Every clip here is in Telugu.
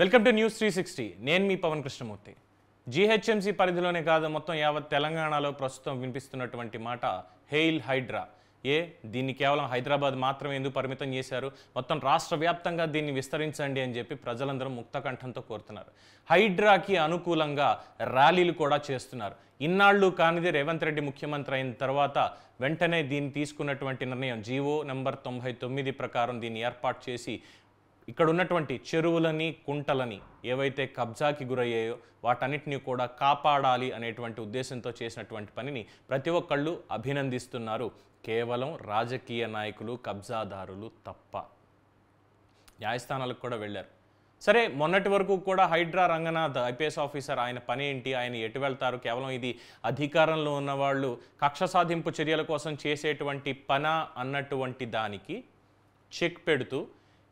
Welcome to news 360. నేను మీ పవన్ కృష్ణమూర్తి. జీహెచ్ఎంసీ పరిధిలోనే కాదు మొత్తం యావత్ తెలంగాణలో ప్రస్తుతం వినిపిస్తున్నటువంటి మాట హెయిల్ హైడ్రా. దీన్ని కేవలం హైదరాబాద్ మాత్రమే ఎందుకు పరిమితం చేశారు, మొత్తం రాష్ట్ర వ్యాప్తంగా దీన్ని విస్తరించండి అని చెప్పి ప్రజలందరూ ముక్తకంఠంతో కోరుతున్నారు. హైడ్రాకి అనుకూలంగా ర్యాలీలు కూడా చేస్తున్నారు. ఇన్నాళ్ళు కానిది రేవంత్ రెడ్డి ముఖ్యమంత్రి అయిన తర్వాత వెంటనే దీన్ని తీసుకున్నటువంటి నిర్ణయం జీవో నంబర్ 99 ప్రకారం దీన్ని ఏర్పాటు చేసి ఇక్కడ ఉన్నటువంటి చెరువులని కుంటలని ఏవైతే కబ్జాకి గురయ్యాయో వాటన్నిటిని కూడా కాపాడాలి అనేటువంటి ఉద్దేశంతో చేసినటువంటి పనిని ప్రతి ఒక్కళ్ళు అభినందిస్తున్నారు. కేవలం రాజకీయ నాయకులు కబ్జాదారులు తప్ప. న్యాయస్థానాలకు కూడా వెళ్ళారు. సరే, మొన్నటి వరకు కూడా హైడ్రా రంగనాథ్ ఐపీఎస్ ఆఫీసర్, ఆయన పని ఏంటి, ఆయన ఎటు వెళ్తారు, కేవలం ఇది అధికారంలో ఉన్నవాళ్ళు కక్ష సాధింపు చర్యల కోసం చేసేటువంటి పని అన్నటువంటి దానికి చెక్ పెడుతూ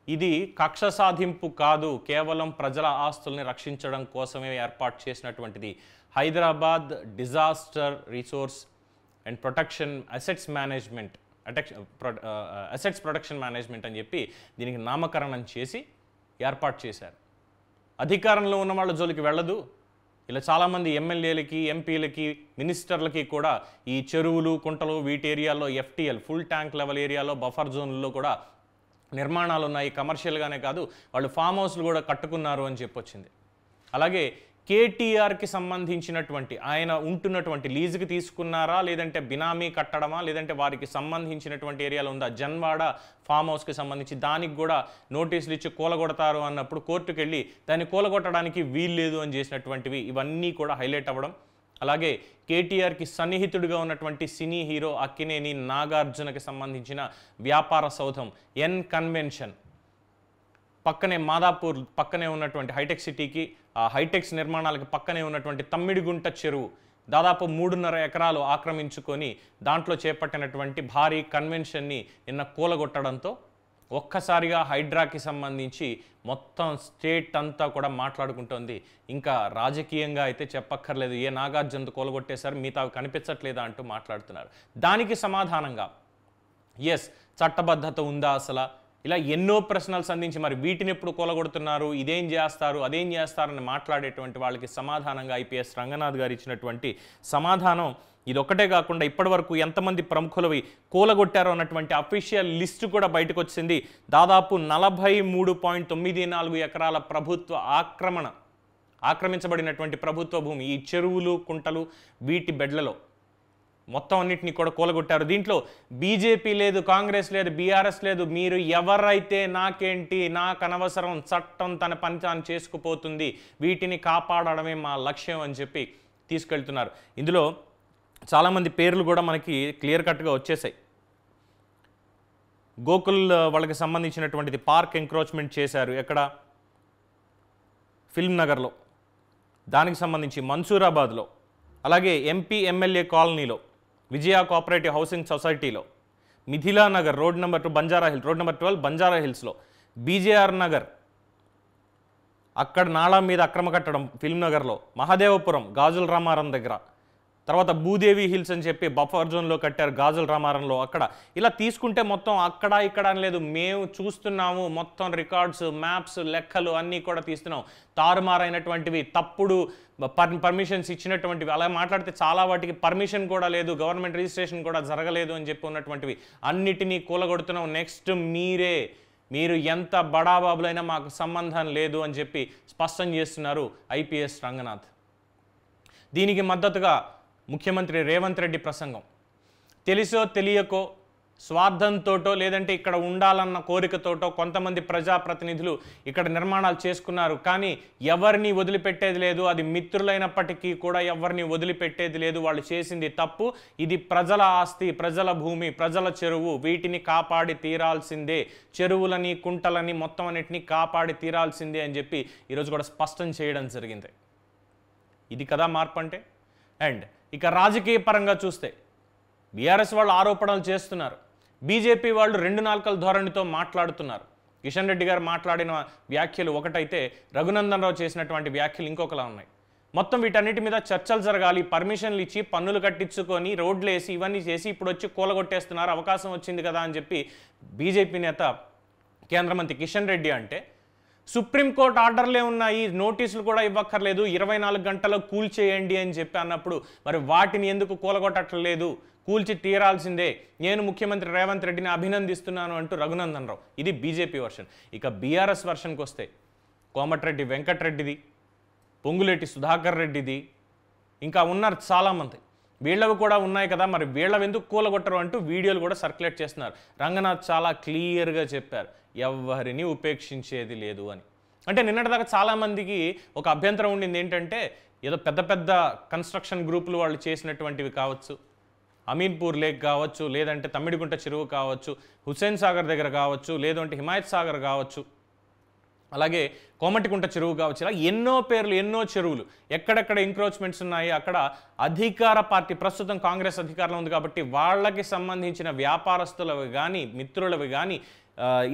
ఇది కక్ష సాధింపు కాదు, కేవలం ప్రజల ఆస్తుల్ని రక్షించడం కోసమే ఏర్పాటు చేసినటువంటిది Hyderabad disaster resource and protection assets management assets protection management అని చెప్పి దీనికి నామకరణం చేసి ఏర్పాటు చేశారు. అధికారంలో ఉన్న వాళ్ళ జోలికి వెళ్ళదు. ఇలా చాలామంది ఎమ్మెల్యేలకి, ఎంపీలకి, మినిస్టర్లకి కూడా ఈ చెరువులు, కుంటలు వీటి ఏరియాల్లో ఎఫ్టీఎల్ ఫుల్ ట్యాంక్ లెవెల్ ఏరియాలో బఫర్ జోన్లలో కూడా నిర్మాణాలు ఉన్నాయి. కమర్షియల్గానే కాదు, వాళ్ళు ఫామ్ హౌస్లు కూడా కట్టుకున్నారు అని చెప్పొచ్చింది. అలాగే కేటీఆర్కి సంబంధించినటువంటి ఆయన ఉంటున్నటువంటి లీజుకి తీసుకున్నారా, లేదంటే బినామీ కట్టడమా, లేదంటే వారికి సంబంధించినటువంటి ఏరియాలో ఉందా జన్వాడ ఫామ్ హౌస్కి సంబంధించి దానికి కూడా నోటీసులు ఇచ్చి కూలగొడతారు అన్నప్పుడు కోర్టుకు వెళ్ళి దాన్ని కూలగొట్టడానికి వీల్లేదు అని చేసినటువంటివి ఇవన్నీ కూడా హైలైట్ అవ్వడం. అలాగే కేటీఆర్కి సన్నిహితుడిగా ఉన్నటువంటి సినీ హీరో అక్కినేని నాగార్జునకి సంబంధించిన వ్యాపార సౌధం ఎన్ కన్వెన్షన్ పక్కనే మాదాపూర్ పక్కనే ఉన్నటువంటి హైటెక్ సిటీకి, ఆ హైటెక్స్ నిర్మాణాలకు పక్కనే ఉన్నటువంటి తమ్మిడిగుంట చెరువు దాదాపు 3.5 ఎకరాలు ఆక్రమించుకొని దాంట్లో చేపట్టినటువంటి భారీ కన్వెన్షన్ని నిన్న కూలగొట్టడంతో ఒక్కసారిగా హైడ్రాకి సంబంధించి మొత్తం స్టేట్ అంతా కూడా మాట్లాడుకుంటోంది. ఇంకా రాజకీయంగా అయితే చెప్పక్కర్లేదు, ఏ నాగార్జున కూలగొట్టేశారు, మిగతా కనిపించట్లేదా అంటూ మాట్లాడుతున్నారు. దానికి సమాధానంగా ఎస్, చట్టబద్ధత ఉందా అసలు, ఇలా ఎన్నో ప్రశ్నలు సంధించి మరి వీటిని ఎప్పుడు కూలగొడుతున్నారు, ఇదేం చేస్తారు, అదేం చేస్తారని మాట్లాడేటువంటి వాళ్ళకి సమాధానంగా ఐపీఎస్ రంగనాథ్ గారు ఇచ్చినటువంటి సమాధానం ఇదొక్కటే కాకుండా ఇప్పటి వరకు ఎంతమంది ప్రముఖులవి కూలగొట్టారో అన్నటువంటి అఫీషియల్ లిస్టు కూడా బయటకు వచ్చింది. దాదాపు 43.94 ఎకరాల ప్రభుత్వ ఆక్రమించబడినటువంటి ప్రభుత్వ భూమి ఈ చెరువులు, కుంటలు వీటి బెడ్లలో మొత్తం అన్నింటినీ కూడా కూలగొట్టారు. దీంట్లో బీజేపీ లేదు, కాంగ్రెస్ లేదు, బీఆర్ఎస్ లేదు, మీరు ఎవరైతే నాకేంటి, నాకు అనవసరం, చట్టం తన పని తాను చేసుకుపోతుంది, వీటిని కాపాడడమే మా లక్ష్యం అని చెప్పి తీసుకెళ్తున్నారు. ఇందులో చాలామంది పేర్లు కూడా మనకి క్లియర్ కట్గా వచ్చేసాయి. గోకుల్ వాళ్ళకి సంబంధించినటువంటిది పార్క్ ఎంక్రోచ్మెంట్ చేశారు ఎక్కడ, ఫిల్మ్ నగర్లో, దానికి సంబంధించి మన్సూరాబాద్లో, అలాగే ఎంపీ ఎమ్మెల్యే కాలనీలో, విజయ కోఆపరేటివ్ హౌసింగ్ సొసైటీలో, మిథిలా నగర్ రోడ్ నెంబర్ 12 బంజారా హిల్స్లో, బీజేఆర్ నగర్ అక్కడ నాళా మీద అక్రమ కట్టడం ఫిల్మ్ నగర్లో, మహదేవపురం గాజుల రామారం దగ్గర, తర్వాత భూదేవి హిల్స్ అని చెప్పి బఫర్ జోన్లో కట్టారు గాజుల రామారంలో. అక్కడ ఇలా తీసుకుంటే మొత్తం అక్కడ ఇక్కడ అని లేదు, మేము చూస్తున్నాము, మొత్తం రికార్డ్స్, మ్యాప్స్, లెక్కలు అన్నీ కూడా తీస్తున్నాం. తారుమారైనటువంటివి, తప్పుడు పర్మిషన్స్ ఇచ్చినటువంటివి, అలా మాట్లాడితే చాలా వాటికి పర్మిషన్ కూడా లేదు, గవర్నమెంట్ రిజిస్ట్రేషన్ కూడా జరగలేదు అని చెప్పి ఉన్నటువంటివి అన్నిటినీ కూలగొడుతున్నాం. నెక్స్ట్ మీరు ఎంత బడాబాబులైనా మాకు సంబంధం లేదు అని చెప్పి స్పష్టం చేస్తున్నారు ఐపీఎస్ రంగనాథ్. దీనికి మద్దతుగా ముఖ్యమంత్రి రేవంత్ రెడ్డి ప్రసంగం. తెలిసో తెలియకో, స్వార్థంతోటో, లేదంటే ఇక్కడ ఉండాలన్న కోరికతోటో కొంతమంది ప్రజాప్రతినిధులు ఇక్కడ నిర్మాణాలు చేసుకున్నారు. కానీ ఎవరిని వదిలిపెట్టేది లేదు, అది మిత్రులైనప్పటికీ కూడా ఎవరిని వదిలిపెట్టేది లేదు. వాళ్ళు చేసింది తప్పు, ఇది ప్రజల ఆస్తి, ప్రజల భూమి, ప్రజల చెరువు, వీటిని కాపాడి తీరాల్సిందే, చెరువులని, కుంటలని మొత్తం అన్నిటిని కాపాడి తీరాల్సిందే అని చెప్పి ఈరోజు కూడా స్పష్టం చేయడం జరిగింది. ఇది కదా మార్పు అంటే. అండ్ ఇక రాజకీయ పరంగా చూస్తే బీఆర్ఎస్ వాళ్ళు ఆరోపణలు చేస్తున్నారు, బీజేపీ వాళ్ళు 2 నాలుకల ధోరణితో మాట్లాడుతున్నారు. కిషన్ రెడ్డి గారు మాట్లాడిన వ్యాఖ్యలు ఒకటైతే, రఘునందన్ రావు చేసినటువంటి వ్యాఖ్యలు ఇంకొకలా ఉన్నాయి. మొత్తం వీటన్నిటి మీద చర్చలు జరగాలి, పర్మిషన్లు ఇచ్చి పన్నులు కట్టించుకొని రోడ్లు వేసి ఇవన్నీ చేసి ఇప్పుడు వచ్చి కూలగొట్టేస్తున్నారు, అవకాశం వచ్చింది కదా అని చెప్పి బీజేపీ నేత కేంద్ర మంత్రి కిషన్ రెడ్డి అంటే, సుప్రీంకోర్టు ఆర్డర్లే ఉన్నాయి, నోటీసులు కూడా ఇవ్వక్కర్లేదు, 24 గంటల్లో కూల్చేయండి అని చెప్పి అన్నప్పుడు మరి వాటిని ఎందుకు కూలగొట్టట్లేదు? కూల్చి తీరాల్సిందే, నేను ముఖ్యమంత్రి రేవంత్ రెడ్డిని అభినందిస్తున్నాను అంటూ రఘునందన్ రావు. ఇది బీజేపీ వర్షన్. ఇక బీఆర్ఎస్ వర్షన్కి వస్తే కోమటిరెడ్డి వెంకటరెడ్డిది, పొంగులేటి సుధాకర్ రెడ్డిది, ఇంకా ఉన్నారు చాలామంది. వీళ్ళవి కూడా ఉన్నాయి కదా, మరి వీళ్ళవి ఎందుకు కూలగొట్టరు అంటూ వీడియోలు కూడా సర్క్యులేట్ చేస్తున్నారు. రంగనాథ్ చాలా క్లియర్గా చెప్పారు, ఎవరిని ఉపేక్షించేది లేదు అని. అంటే నిన్నటిదాకా చాలామందికి ఒక అభ్యంతరం ఉండింది ఏంటంటే, ఏదో పెద్ద పెద్ద కన్స్ట్రక్షన్ గ్రూపులు వాళ్ళు చేసినటువంటివి కావచ్చు, అమీన్పూర్ లేక్ కావచ్చు, లేదంటే తమ్మిడిగుంట చెరువు కావచ్చు, హుస్సేన్ సాగర్ దగ్గర కావచ్చు, లేదంటే హిమాయత్ సాగర్ కావచ్చు, అలాగే కోమటికుంట చెరువు కావచ్చు, ఇలా ఎన్నో పేర్లు, ఎన్నో చెరువులు, ఎక్కడెక్కడ ఎంక్రోచ్మెంట్స్ ఉన్నాయి అక్కడ అధికార పార్టీ, ప్రస్తుతం కాంగ్రెస్ అధికారంలో ఉంది కాబట్టి వాళ్ళకి సంబంధించిన వ్యాపారస్తులవి కానీ, మిత్రులవి కానీ,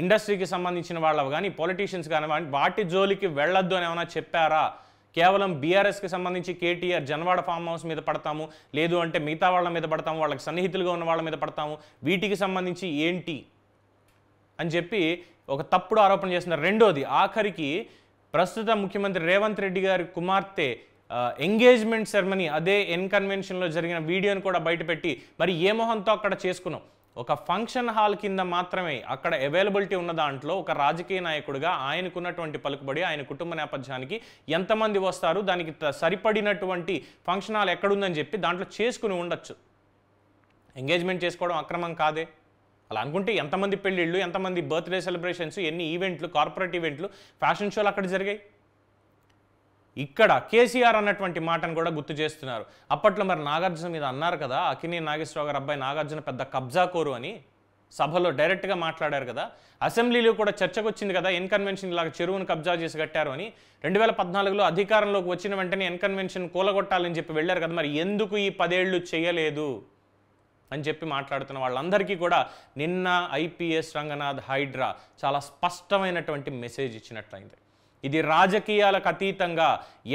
ఇండస్ట్రీకి సంబంధించిన వాళ్ళవి కానీ, పొలిటీషియన్స్ కానీ వాటి జోలికి వెళ్ళొద్దు అని ఏమైనా చెప్పారా? కేవలం బీఆర్ఎస్కి సంబంధించి కేటీఆర్ జన్వాడ ఫామ్ హౌస్ మీద పడతాము, లేదు అంటే మిగతా వాళ్ళ మీద పడతాము, వాళ్ళకి సన్నిహితులుగా ఉన్న వాళ్ళ మీద పడతాము, వీటికి సంబంధించి ఏంటి అని చెప్పి ఒక తప్పుడు ఆరోపణ చేస్తున్నారు. రెండోది, ఆఖరికి ప్రస్తుత ముఖ్యమంత్రి రేవంత్ రెడ్డి గారి కుమార్తె ఎంగేజ్మెంట్ సెరమనీ అదే ఎన్ కన్వెన్షన్లో జరిగిన వీడియోని కూడా బయటపెట్టి మరి ఏ మొహంతో అక్కడ చేసుకున్నాం? ఒక ఫంక్షన్ హాల్ కింద మాత్రమే అక్కడ అవైలబిలిటీ ఉన్న దాంట్లో ఒక రాజకీయ నాయకుడిగా ఆయనకున్నటువంటి పలుకుబడి, ఆయన కుటుంబ నేపథ్యానికి ఎంతమంది వస్తారు, దానికి సరిపడినటువంటి ఫంక్షన్ హాల్ ఎక్కడుందని చెప్పి దాంట్లో చేసుకుని ఉండొచ్చు. ఎంగేజ్మెంట్ చేసుకోవడం అక్రమం కాదే? అలా అనుకుంటే ఎంతమంది పెళ్ళిళ్ళు, ఎంతమంది బర్త్డే సెలబ్రేషన్స్, ఎన్ని ఈవెంట్లు, కార్పొరేట్ ఈవెంట్లు, ఫ్యాషన్ షోలు అక్కడ జరిగాయి. ఇక్కడ కేసీఆర్ అన్నటువంటి మాటను కూడా గుర్తు చేస్తున్నారు. అప్పట్లో మరి నాగార్జున మీద అన్నారు కదా, అక్కినేని నాగేశ్వరరావు గారు అబ్బాయి నాగార్జున పెద్ద కబ్జాకోరు అని సభలో డైరెక్ట్గా మాట్లాడారు కదా. అసెంబ్లీలో కూడా చర్చకు వచ్చింది కదా, ఎన్ కన్వెన్షన్ లాగా చెరువును కబ్జా చేసి కట్టారు అని. 2014లో అధికారంలోకి వచ్చిన వెంటనే ఎన్ కన్వెన్షన్ కూలగొట్టాలని చెప్పి వెళ్ళారు కదా, మరి ఎందుకు ఈ 10 ఏళ్ళు చేయలేదు అని చెప్పి మాట్లాడుతున్న వాళ్ళందరికీ కూడా నిన్న ఐపీఎస్ రంగనాథ్ హైడ్రా చాలా స్పష్టమైనటువంటి మెసేజ్ ఇచ్చినట్లయింది. ఇది రాజకీయాలకు అతీతంగా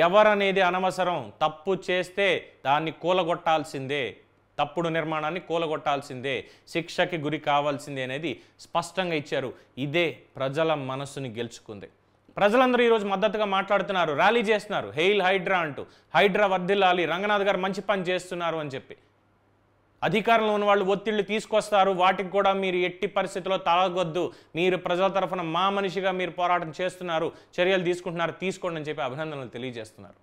ఎవరనేది అనవసరం, తప్పు చేస్తే దాన్ని కూలగొట్టాల్సిందే, తప్పుడు నిర్మాణాన్ని కూలగొట్టాల్సిందే, శిక్షకి గురి కావాల్సిందే అనేది స్పష్టంగా ఇచ్చారు. ఇదే ప్రజల మనసుని గెలుచుకుంది. ప్రజలందరూ ఈరోజు మద్దతుగా మాట్లాడుతున్నారు, ర్యాలీ చేస్తున్నారు, హెయిల్ హైడ్రా అంటూ, హైడ్రా వర్ధిల్లాలి, రంగనాథ్ గారు మంచి పని చేస్తున్నారు అని చెప్పి. అధికారంలో ఉన్న వాళ్ళు ఒత్తిళ్లు తీసుకొస్తారు, వాటికి కూడా మీరు ఎట్టి పరిస్థితుల్లో తలగొద్దు, మీరు ప్రజల తరఫున మా మనిషిగా మీరు పోరాటం చేస్తున్నారు, చర్యలు తీసుకుంటున్నారు, తీసుకోండి అని చెప్పి అభినందనలు తెలియజేస్తున్నారు.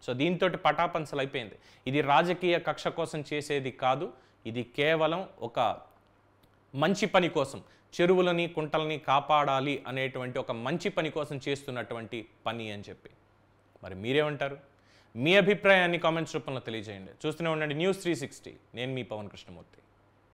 సో దీంతో పటాపంచలు అయిపోయింది. ఇది రాజకీయ కక్ష కోసం చేసేది కాదు, ఇది కేవలం ఒక మంచి పని కోసం, చెరువులని కుంటలని కాపాడాలి అనేటువంటి ఒక మంచి పని కోసం చేస్తున్నటువంటి పని అని చెప్పి. మరి మీరేమంటారు? మీ అభిప్రాయాన్ని కామెంట్స్ రూపంలో తెలియజేయండి. చూస్తూనే ఉండండి News 360. నేను మీ పవన్ కృష్ణమూర్తి.